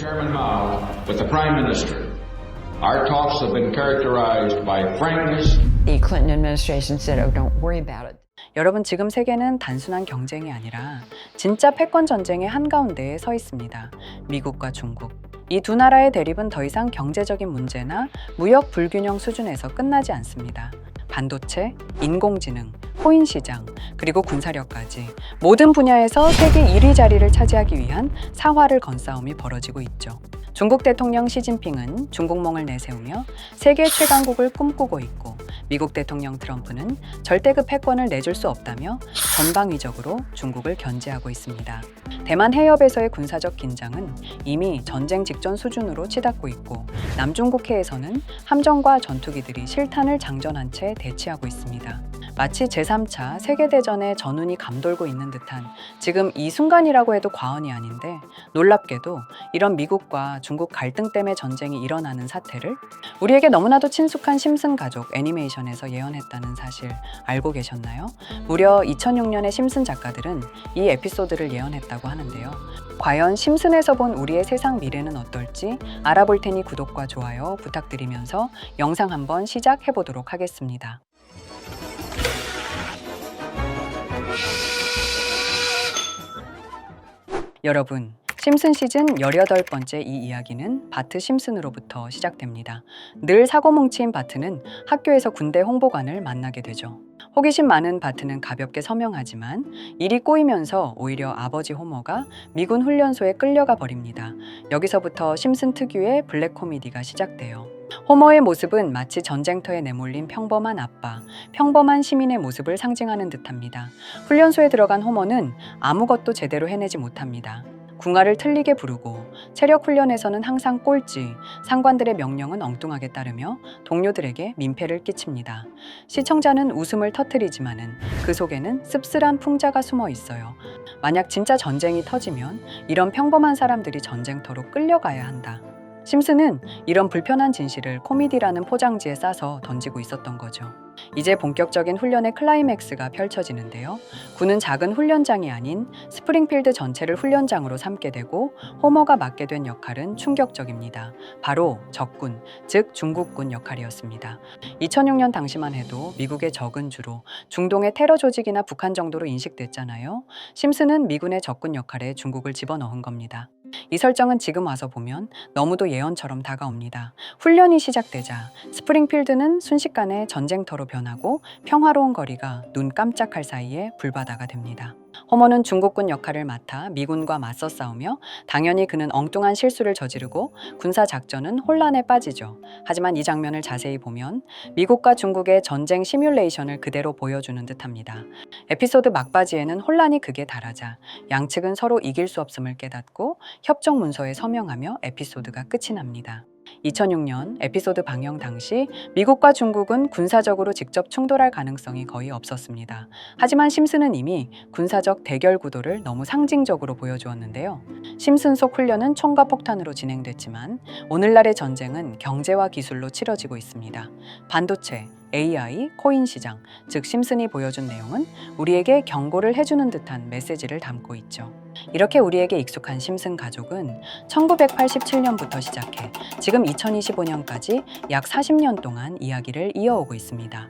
Chairman Mao with the Prime Minister. Our talks have been characterized by frankness. The Clinton administration said, "Oh, don't worry about it." 여러분, 지금 세계는 단순한 경쟁이 아니라 진짜 패권 전쟁의 한가운데에 서 있습니다. 미국과 중국. 이 두 나라의 대립은 더 이상 경제적인 문제나 무역 불균형 수준에서 끝나지 않습니다. 반도체, 인공지능, 코인 시장, 그리고 군사력까지 모든 분야에서 세계 1위 자리를 차지하기 위한 사활을 건 싸움이 벌어지고 있죠. 중국 대통령 시진핑은 중국몽을 내세우며 세계 최강국을 꿈꾸고 있고, 미국 대통령 트럼프는 절대급 패권을 내줄 수 없다며 전방위적으로 중국을 견제하고 있습니다. 대만 해협에서의 군사적 긴장은 이미 전쟁 직전 수준으로 치닫고 있고, 남중국해에서는 함정과 전투기들이 실탄을 장전한 채 대치하고 있습니다. 마치 제3차 세계대전의 전운이 감돌고 있는 듯한 지금 이 순간이라고 해도 과언이 아닌데, 놀랍게도 이런 미국과 중국 갈등 때문에 전쟁이 일어나는 사태를 우리에게 너무나도 친숙한 심슨 가족 애니메이션에서 예언했다는 사실 알고 계셨나요? 무려 2006년에 심슨 작가들은 이 에피소드를 예언했다고 하는데요. 과연 심슨에서 본 우리의 세상 미래는 어떨지 알아볼 테니 구독과 좋아요 부탁드리면서 영상 한번 시작해 보도록 하겠습니다. 여러분, 심슨 시즌 18번째 이 이야기는 바트 심슨으로부터 시작됩니다. 늘 사고뭉치인 바트는 학교에서 군대 홍보관을 만나게 되죠. 호기심 많은 바트는 가볍게 서명하지만 일이 꼬이면서 오히려 아버지 호머가 미군 훈련소에 끌려가 버립니다. 여기서부터 심슨 특유의 블랙 코미디가 시작돼요. 호머의 모습은 마치 전쟁터에 내몰린 평범한 아빠, 평범한 시민의 모습을 상징하는 듯합니다. 훈련소에 들어간 호머는 아무것도 제대로 해내지 못합니다. 궁화를 틀리게 부르고 체력 훈련에서는 항상 꼴찌, 상관들의 명령은 엉뚱하게 따르며 동료들에게 민폐를 끼칩니다. 시청자는 웃음을 터뜨리지만은 그 속에는 씁쓸한 풍자가 숨어 있어요. 만약 진짜 전쟁이 터지면 이런 평범한 사람들이 전쟁터로 끌려가야 한다. 심슨은 이런 불편한 진실을 코미디라는 포장지에 싸서 던지고 있었던 거죠. 이제 본격적인 훈련의 클라이맥스가 펼쳐지는데요. 군은 작은 훈련장이 아닌 스프링필드 전체를 훈련장으로 삼게 되고, 호머가 맡게 된 역할은 충격적입니다. 바로 적군, 즉 중국군 역할이었습니다. 2006년 당시만 해도 미국의 적은 주로 중동의 테러 조직이나 북한 정도로 인식됐잖아요. 심슨은 미군의 적군 역할에 중국을 집어넣은 겁니다. 이 설정은 지금 와서 보면 너무도 예언처럼 다가옵니다. 훈련이 시작되자 스프링필드는 순식간에 전쟁터로 변하고 평화로운 거리가 눈 깜짝할 사이에 불바다가 됩니다. 호머는 중국군 역할을 맡아 미군과 맞서 싸우며 당연히 그는 엉뚱한 실수를 저지르고 군사 작전은 혼란에 빠지죠. 하지만 이 장면을 자세히 보면 미국과 중국의 전쟁 시뮬레이션을 그대로 보여주는 듯합니다. 에피소드 막바지에는 혼란이 극에 달하자 양측은 서로 이길 수 없음을 깨닫고 협정 문서에 서명하며 에피소드가 끝이 납니다. 2006년 에피소드 방영 당시 미국과 중국은 군사적으로 직접 충돌할 가능성이 거의 없었습니다. 하지만 심슨은 이미 군사적 대결 구도를 너무 상징적으로 보여주었는데요. 심슨 속 훈련은 총과 폭탄으로 진행됐지만 오늘날의 전쟁은 경제와 기술로 치러지고 있습니다. 반도체, AI, 코인 시장, 즉 심슨이 보여준 내용은 우리에게 경고를 해주는 듯한 메시지를 담고 있죠. 이렇게 우리에게 익숙한 심슨 가족은 1987년부터 시작해 지금 2025년까지 약 40년 동안 이야기를 이어오고 있습니다.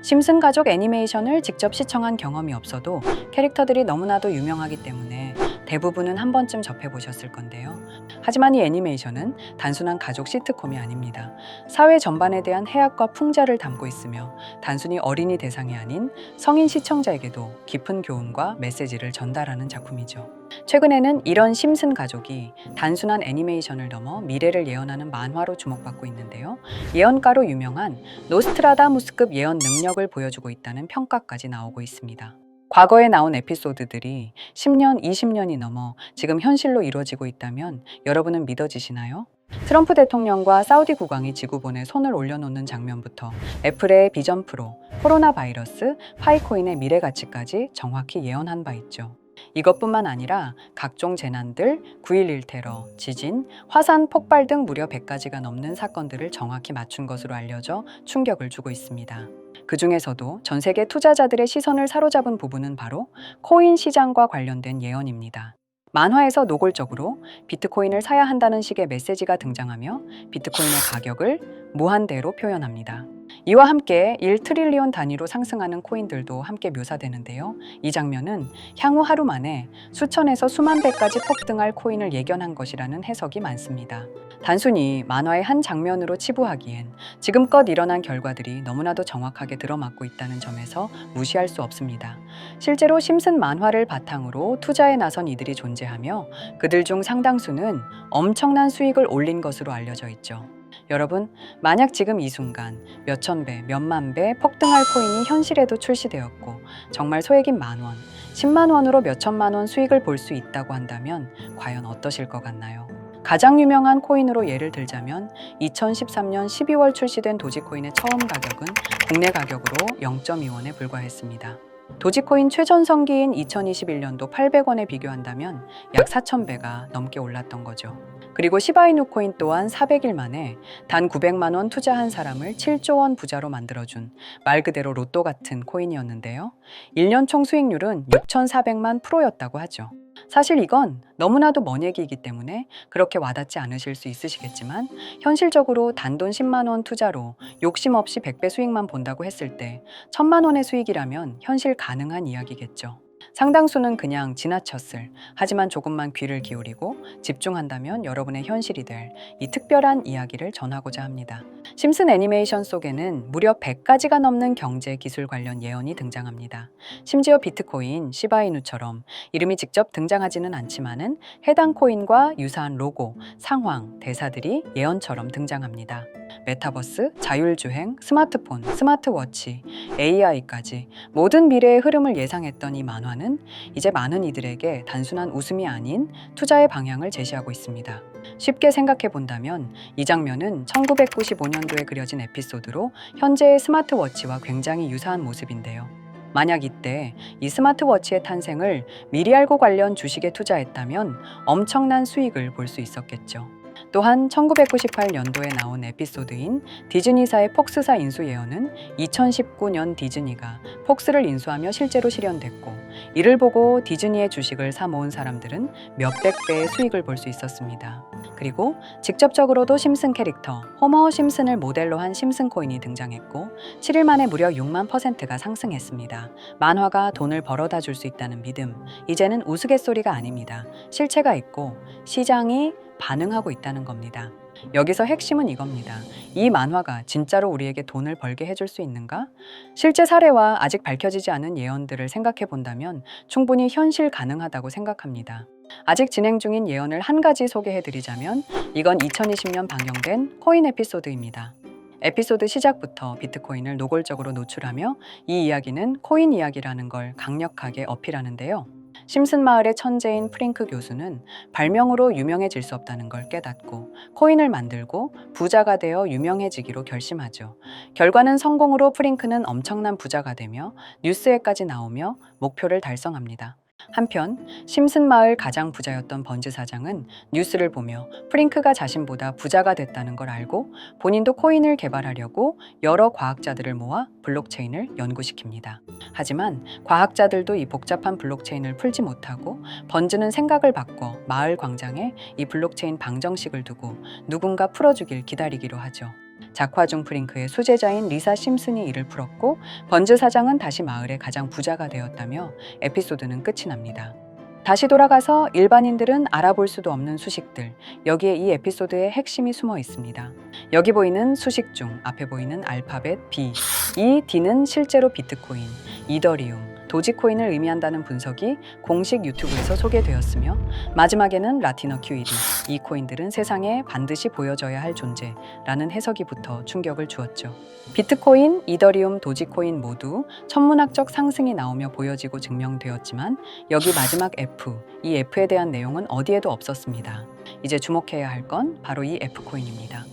심슨 가족 애니메이션을 직접 시청한 경험이 없어도 캐릭터들이 너무나도 유명하기 때문에 대부분은 한 번쯤 접해보셨을 건데요. 하지만 이 애니메이션은 단순한 가족 시트콤이 아닙니다. 사회 전반에 대한 해악과 풍자를 담고 있으며 단순히 어린이 대상이 아닌 성인 시청자에게도 깊은 교훈과 메시지를 전달하는 작품이죠. 최근에는 이런 심슨 가족이 단순한 애니메이션을 넘어 미래를 예언하는 만화로 주목받고 있는데요. 예언가로 유명한 노스트라다무스급 예언 능력을 보여주고 있다는 평가까지 나오고 있습니다. 과거에 나온 에피소드들이 10년, 20년이 넘어 지금 현실로 이루어지고 있다면 여러분은 믿어지시나요? 트럼프 대통령과 사우디 국왕이 지구본에 손을 올려놓는 장면부터 애플의 비전 프로, 코로나 바이러스, 파이코인의 미래 가치까지 정확히 예언한 바 있죠. 이것뿐만 아니라 각종 재난들, 9.11 테러, 지진, 화산 폭발 등 무려 100가지가 넘는 사건들을 정확히 맞춘 것으로 알려져 충격을 주고 있습니다. 그 중에서도 전 세계 투자자들의 시선을 사로잡은 부분은 바로 코인 시장과 관련된 예언입니다. 만화에서 노골적으로 비트코인을 사야 한다는 식의 메시지가 등장하며 비트코인의 가격을 무한대로 표현합니다. 이와 함께 1트릴리온 단위로 상승하는 코인들도 함께 묘사되는데요. 이 장면은 향후 하루 만에 수천에서 수만 배까지 폭등할 코인을 예견한 것이라는 해석이 많습니다. 단순히 만화의 한 장면으로 치부하기엔 지금껏 일어난 결과들이 너무나도 정확하게 들어맞고 있다는 점에서 무시할 수 없습니다. 실제로 심슨 만화를 바탕으로 투자에 나선 이들이 존재하며 그들 중 상당수는 엄청난 수익을 올린 것으로 알려져 있죠. 여러분, 만약 지금 이 순간 몇천 배, 몇만 배 폭등할 코인이 현실에도 출시되었고 정말 소액인 만 원, 10만 원으로 몇천만 원 수익을 볼 수 있다고 한다면 과연 어떠실 것 같나요? 가장 유명한 코인으로 예를 들자면 2013년 12월 출시된 도지코인의 처음 가격은 국내 가격으로 0.2원에 불과했습니다. 도지코인 최전성기인 2021년도 800원에 비교한다면 약 4,000배가 넘게 올랐던 거죠. 그리고 시바이누 코인 또한 400일 만에 단 900만 원 투자한 사람을 7조 원 부자로 만들어준 말 그대로 로또 같은 코인이었는데요. 1년 총 수익률은 6,400만 프로였다고 하죠. 사실 이건 너무나도 먼 얘기이기 때문에 그렇게 와닿지 않으실 수 있으시겠지만 현실적으로 단돈 10만 원 투자로 욕심 없이 100배 수익만 본다고 했을 때 1,000만 원의 수익이라면 현실 가능한 이야기겠죠. 상당수는 그냥 지나쳤을, 하지만 조금만 귀를 기울이고 집중한다면 여러분의 현실이 될 이 특별한 이야기를 전하고자 합니다. 심슨 애니메이션 속에는 무려 100가지가 넘는 경제 기술 관련 예언이 등장합니다. 심지어 비트코인, 시바이누처럼 이름이 직접 등장하지는 않지만은 해당 코인과 유사한 로고, 상황, 대사들이 예언처럼 등장합니다. 메타버스, 자율주행, 스마트폰, 스마트워치, AI까지 모든 미래의 흐름을 예상했던 이 만화는 이제 많은 이들에게 단순한 웃음이 아닌 투자의 방향을 제시하고 있습니다. 쉽게 생각해 본다면 이 장면은 1995년도에 그려진 에피소드로 현재의 스마트워치와 굉장히 유사한 모습인데요. 만약 이때 이 스마트워치의 탄생을 미리 알고 관련 주식에 투자했다면 엄청난 수익을 볼 수 있었겠죠. 또한 1998년도에 나온 에피소드인 디즈니사의 폭스사 인수 예언은 2019년 디즈니가 폭스를 인수하며 실제로 실현됐고 이를 보고 디즈니의 주식을 사 모은 사람들은 몇백 배의 수익을 볼 수 있었습니다. 그리고 직접적으로도 심슨 캐릭터 호머 심슨을 모델로 한 심슨 코인이 등장했고 7일 만에 무려 6만%가 상승했습니다. 만화가 돈을 벌어다 줄 수 있다는 믿음, 이제는 우스갯소리가 아닙니다. 실체가 있고 시장이 반응하고 있다는 겁니다. 여기서 핵심은 이겁니다. 이 만화가 진짜로 우리에게 돈을 벌게 해줄 수 있는가? 실제 사례와 아직 밝혀지지 않은 예언들을 생각해 본다면 충분히 현실 가능하다고 생각합니다. 아직 진행 중인 예언을 한 가지 소개해 드리자면 이건 2020년 방영된 코인 에피소드입니다. 에피소드 시작부터 비트코인을 노골적으로 노출하며 이 이야기는 코인 이야기라는 걸 강력하게 어필하는데요. 심슨 마을의 천재인 프링크 교수는 발명으로 유명해질 수 없다는 걸 깨닫고 코인을 만들고 부자가 되어 유명해지기로 결심하죠. 결과는 성공으로 프링크는 엄청난 부자가 되며 뉴스에까지 나오며 목표를 달성합니다. 한편 심슨 마을 가장 부자였던 번즈 사장은 뉴스를 보며 프링크가 자신보다 부자가 됐다는 걸 알고 본인도 코인을 개발하려고 여러 과학자들을 모아 블록체인을 연구시킵니다. 하지만 과학자들도 이 복잡한 블록체인을 풀지 못하고 번즈는 생각을 바꿔 마을 광장에 이 블록체인 방정식을 두고 누군가 풀어주길 기다리기로 하죠. 작화 중 프링크의 수제자인 리사 심슨이 이를 풀었고 번즈 사장은 다시 마을의 가장 부자가 되었다며 에피소드는 끝이 납니다. 다시 돌아가서 일반인들은 알아볼 수도 없는 수식들, 여기에 이 에피소드의 핵심이 숨어 있습니다. 여기 보이는 수식 중 앞에 보이는 알파벳 B, 이 D는 실제로 비트코인, 이더리움, 도지코인을 의미한다는 분석이 공식 유튜브에서 소개되었으며 마지막에는 라티너 QED, 이 코인들은 세상에 반드시 보여져야 할 존재라는 해석이 붙어 충격을 주었죠. 비트코인, 이더리움, 도지코인 모두 천문학적 상승이 나오며 보여지고 증명되었지만 여기 마지막 F, 이 F에 대한 내용은 어디에도 없었습니다. 이제 주목해야 할 건 바로 이 F코인입니다.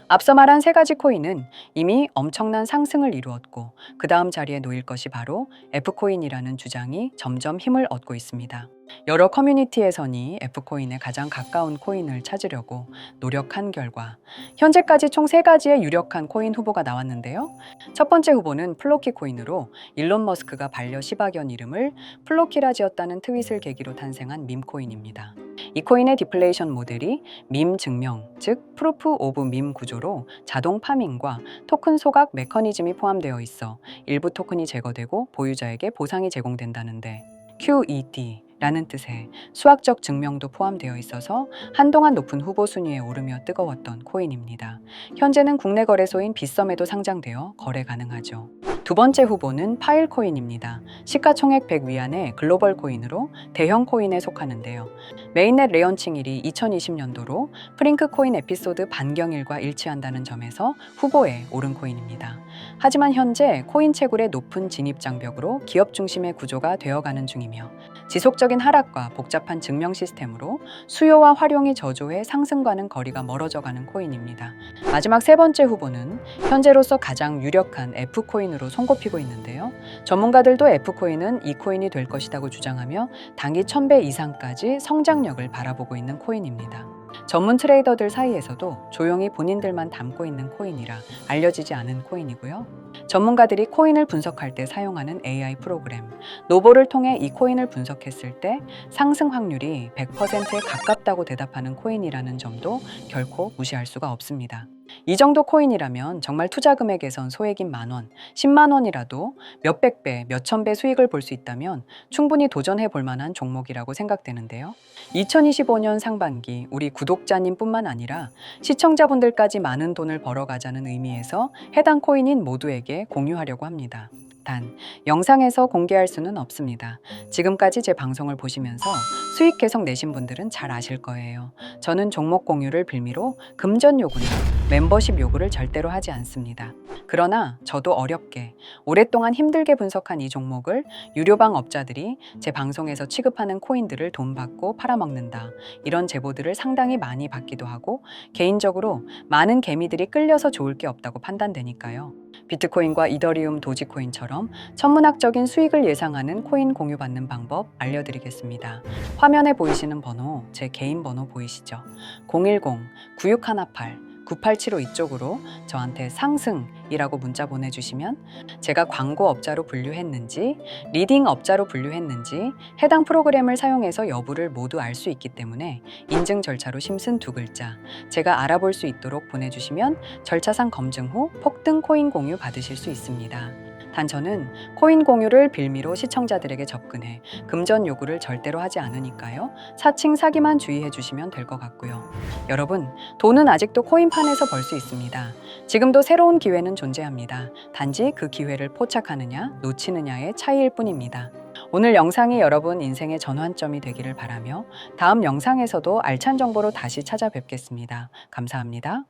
앞서 말한 세 가지 코인은 이미 엄청난 상승을 이루었고 그 다음 자리에 놓일 것이 바로 F코인이라는 주장이 점점 힘을 얻고 있습니다. 여러 커뮤니티에서니 F코인에 가장 가까운 코인을 찾으려고 노력한 결과 현재까지 총 3가지의 유력한 코인 후보가 나왔는데요. 첫 번째 후보는 플로키 코인으로 일론 머스크가 반려 시바견 이름을 플로키라 지었다는 트윗을 계기로 탄생한 밈코인입니다. 이 코인의 디플레이션 모델이 밈 증명, 즉 프루프 오브 밈 구조로 자동 파밍과 토큰 소각 메커니즘이 포함되어 있어 일부 토큰이 제거되고 보유자에게 보상이 제공된다는데 QED 라는 뜻의 수학적 증명도 포함되어 있어서 한동안 높은 후보 순위에 오르며 뜨거웠던 코인입니다. 현재는 국내 거래소인 빗썸에도 상장되어 거래 가능하죠. 두 번째 후보는 파일코인입니다. 시가총액 100 위안의 글로벌 코인으로 대형 코인에 속하는데요. 메인넷 레언칭일이 2020년도로 프링크 코인 에피소드 반경일과 일치한다는 점에서 후보에 오른 코인입니다. 하지만 현재 코인 채굴의 높은 진입 장벽으로 기업 중심의 구조가 되어가는 중이며 지속적인 하락과 복잡한 증명 시스템으로 수요와 활용이 저조해 상승과는 거리가 멀어져가는 코인입니다. 마지막 세 번째 후보는 현재로서 가장 유력한 F코인으로 손꼽히고 있는데요. 전문가들도 F코인은 이 코인이 될 것이라고 주장하며 단기 1000배 이상까지 성장력을 바라보고 있는 코인입니다. 전문 트레이더들 사이에서도 조용히 본인들만 담고 있는 코인이라 알려지지 않은 코인이고요. 전문가들이 코인을 분석할 때 사용하는 AI 프로그램 노보를 통해 이 코인을 분석했을 때 상승 확률이 100%에 가깝다고 대답하는 코인이라는 점도 결코 무시할 수가 없습니다. 이 정도 코인이라면 정말 투자 금액에선 소액인 10,000원, 10만 원이라도 몇백 배, 몇천 배 수익을 볼 수 있다면 충분히 도전해 볼 만한 종목이라고 생각되는데요. 2025년 상반기 우리 구독자님뿐만 아니라 시청자분들까지 많은 돈을 벌어가자는 의미에서 해당 코인인 모두에게 공유하려고 합니다. 단, 영상에서 공개할 수는 없습니다. 지금까지 제 방송을 보시면서 수익 계속 내신 분들은 잘 아실 거예요. 저는 종목 공유를 빌미로 금전 요구나 멤버십 요구를 절대로 하지 않습니다. 그러나 저도 어렵게 오랫동안 힘들게 분석한 이 종목을 유료방 업자들이 제 방송에서 취급하는 코인들을 돈 받고 팔아먹는다. 이런 제보들을 상당히 많이 받기도 하고 개인적으로 많은 개미들이 끌려서 좋을 게 없다고 판단되니까요. 비트코인과 이더리움, 도지코인처럼 천문학적인 수익을 예상하는 코인 공유받는 방법 알려드리겠습니다. 화면에 보이시는 번호, 제 개인 번호 보이시죠? 010-9618-9875 이쪽으로 저한테 상승이라고 문자 보내주시면 제가 광고 업자로 분류했는지, 리딩 업자로 분류했는지 해당 프로그램을 사용해서 여부를 모두 알 수 있기 때문에 인증 절차로 심슨 2글자 제가 알아볼 수 있도록 보내주시면 절차상 검증 후 폭등 코인 공유 받으실 수 있습니다. 단 저는 코인 공유를 빌미로 시청자들에게 접근해 금전 요구를 절대로 하지 않으니까요. 사칭 사기만 주의해 주시면 될 것 같고요. 여러분, 돈은 아직도 코인판에서 벌 수 있습니다. 지금도 새로운 기회는 존재합니다. 단지 그 기회를 포착하느냐, 놓치느냐의 차이일 뿐입니다. 오늘 영상이 여러분 인생의 전환점이 되기를 바라며 다음 영상에서도 알찬 정보로 다시 찾아뵙겠습니다. 감사합니다.